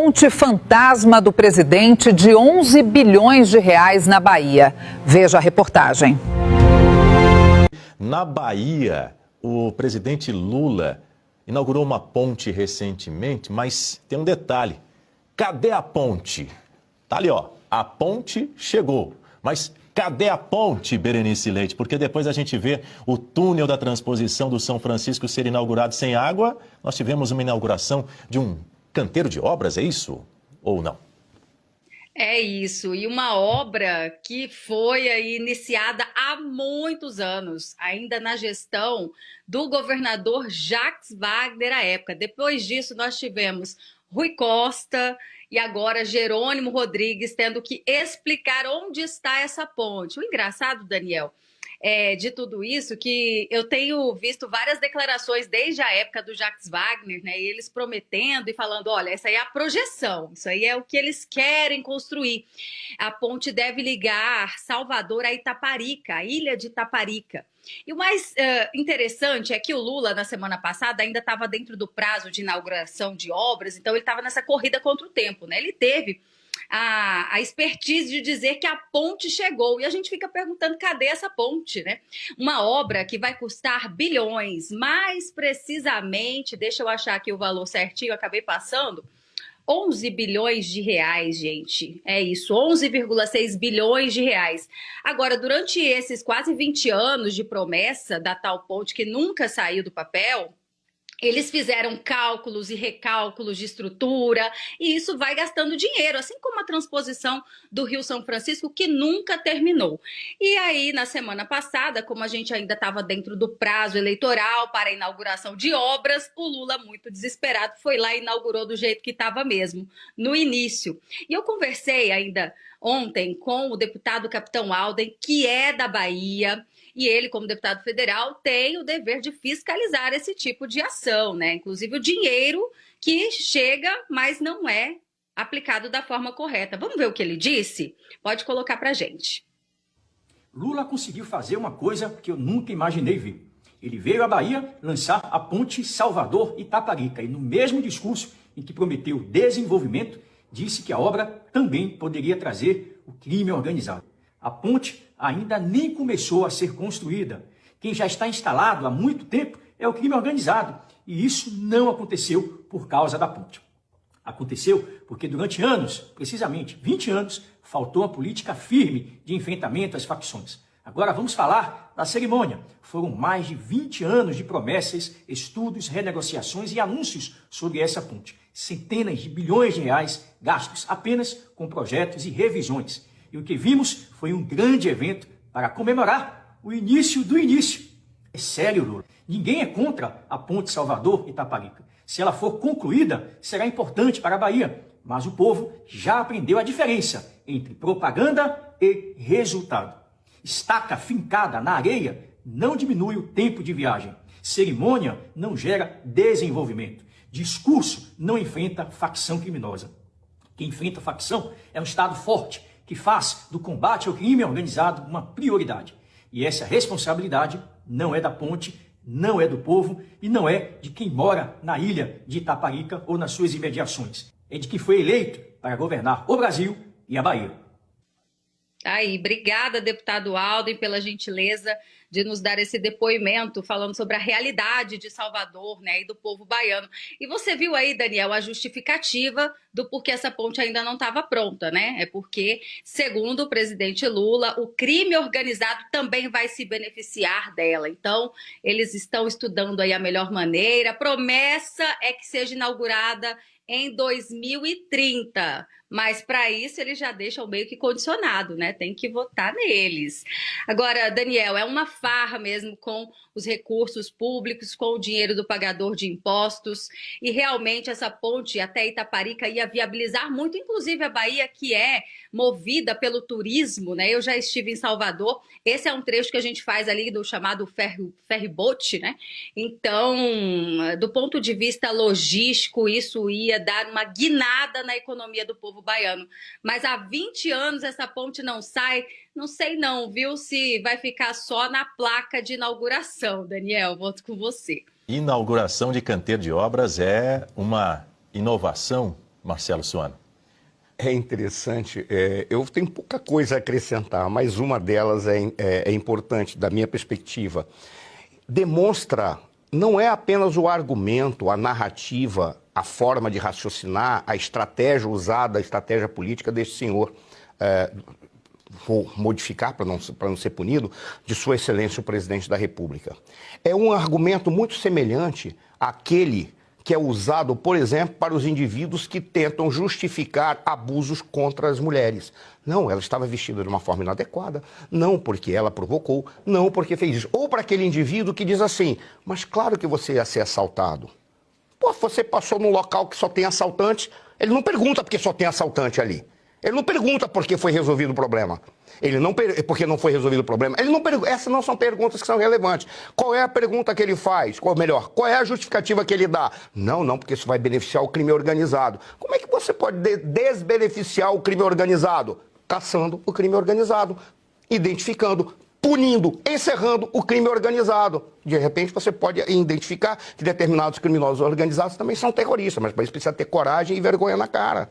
ponte fantasma do presidente de 11 bilhões de reais na Bahia. Veja a reportagem. Na Bahia, o presidente Lula inaugurou uma ponte recentemente, mas tem um detalhe. Cadê a ponte? Tá ali, ó. A ponte chegou. Mas cadê a ponte, Berenice Leite? Porque depois a gente vê o túnel da transposição do São Francisco ser inaugurado sem água. Nós tivemos uma inauguração de um canteiro de obras, é isso? Ou não? É isso, e uma obra que foi aí iniciada há muitos anos, ainda na gestão do governador Jacques Wagner à época. Depois disso, nós tivemos Rui Costa e agora Jerônimo Rodrigues tendo que explicar onde está essa ponte. O engraçado, Daniel, de tudo isso, que eu tenho visto várias declarações desde a época do Jacques Wagner, né? E eles prometendo e falando, olha, essa aí é a projeção, isso aí é o que eles querem construir. A ponte deve ligar Salvador a Itaparica, a ilha de Itaparica. E o mais interessante é que o Lula, na semana passada, ainda estava dentro do prazo de inauguração de obras, então ele estava nessa corrida contra o tempo, né? Ele teve a expertise de dizer que a ponte chegou. E a gente fica perguntando, cadê essa ponte, né? Uma obra que vai custar bilhões, mais precisamente, deixa eu achar aqui o valor certinho, eu acabei passando, 11 bilhões de reais, gente. É isso, 11,6 bilhões de reais. Agora, durante esses quase 20 anos de promessa da tal ponte que nunca saiu do papel, eles fizeram cálculos e recálculos de estrutura e isso vai gastando dinheiro, assim como a transposição do Rio São Francisco, que nunca terminou. E aí, na semana passada, como a gente ainda estava dentro do prazo eleitoral para a inauguração de obras, o Lula, muito desesperado, foi lá e inaugurou do jeito que estava mesmo, no início. E eu conversei ainda ontem com o deputado Capitão Alden, que é da Bahia, e ele, como deputado federal, tem o dever de fiscalizar esse tipo de ação, né? Inclusive o dinheiro que chega, mas não é aplicado da forma correta. Vamos ver o que ele disse? Pode colocar pra gente. Lula conseguiu fazer uma coisa que eu nunca imaginei ver. Ele veio à Bahia lançar a ponte Salvador-Itaparica e no mesmo discurso em que prometeu desenvolvimento, disse que a obra também poderia trazer o crime organizado. A ponte ainda nem começou a ser construída. Quem já está instalado há muito tempo é o crime organizado. E isso não aconteceu por causa da ponte. Aconteceu porque durante anos, precisamente 20 anos, faltou uma política firme de enfrentamento às facções. Agora vamos falar da cerimônia. Foram mais de 20 anos de promessas, estudos, renegociações e anúncios sobre essa ponte. Centenas de bilhões de reais gastos apenas com projetos e revisões. E o que vimos foi um grande evento para comemorar o início do início. É sério, Lula. Ninguém é contra a ponte Salvador-Itaparica. Se ela for concluída, será importante para a Bahia. Mas o povo já aprendeu a diferença entre propaganda e resultado. Estaca fincada na areia não diminui o tempo de viagem. Cerimônia não gera desenvolvimento. Discurso não enfrenta facção criminosa. Quem enfrenta facção é um Estado forte, que faz do combate ao crime organizado uma prioridade. E essa responsabilidade não é da ponte, não é do povo e não é de quem mora na ilha de Itaparica ou nas suas imediações. É de quem foi eleito para governar o Brasil e a Bahia. Aí, obrigada, deputado Alden, pela gentileza de nos dar esse depoimento falando sobre a realidade de Salvador, né, e do povo baiano. E você viu aí, Daniel, a justificativa do porquê essa ponte ainda não estava pronta, né? É porque, segundo o presidente Lula, o crime organizado também vai se beneficiar dela. Então, eles estão estudando aí a melhor maneira. A promessa é que seja inaugurada em 2030, mas para isso eles já deixam meio que condicionado, né? Tem que votar neles. Agora, Daniel, é uma farra mesmo com os recursos públicos, com o dinheiro do pagador de impostos, e realmente essa ponte até Itaparica ia viabilizar muito, inclusive a Bahia, que é movida pelo turismo, né? Eu já estive em Salvador, esse é um trecho que a gente faz ali do chamado ferryboat, né? Então, do ponto de vista logístico, isso ia dar uma guinada na economia do povo baiano. Mas há 20 anos essa ponte não sai, não sei não, viu, se vai ficar só na placa de inauguração. Daniel, volto com você. Inauguração de canteiro de obras é uma inovação Marcelo Suano? É interessante, eu tenho pouca coisa a acrescentar, mas uma delas é importante da minha perspectiva. Demonstra, não é apenas o argumento, a narrativa, a forma de raciocinar, a estratégia usada, a estratégia política deste senhor, vou modificar para não ser punido, de Sua Excelência o Presidente da República. É um argumento muito semelhante àquele que é usado, por exemplo, para os indivíduos que tentam justificar abusos contra as mulheres. Não, ela estava vestida de uma forma inadequada, não porque ela provocou, não porque fez isso. Ou para aquele indivíduo que diz assim, mas claro que você ia ser assaltado. Pô, você passou num local que só tem assaltante, ele não pergunta porque só tem assaltante ali. Ele não pergunta por que foi resolvido o problema. Ele não porque não foi resolvido o problema. Ele não essas não são perguntas que são relevantes. Qual é a pergunta que ele faz? Ou melhor, qual é a justificativa que ele dá? Não, porque isso vai beneficiar o crime organizado. Como é que você pode desbeneficiar o crime organizado? Caçando o crime organizado, identificando, punindo, encerrando o crime organizado. De repente você pode identificar que determinados criminosos organizados também são terroristas, mas para isso precisa ter coragem e vergonha na cara.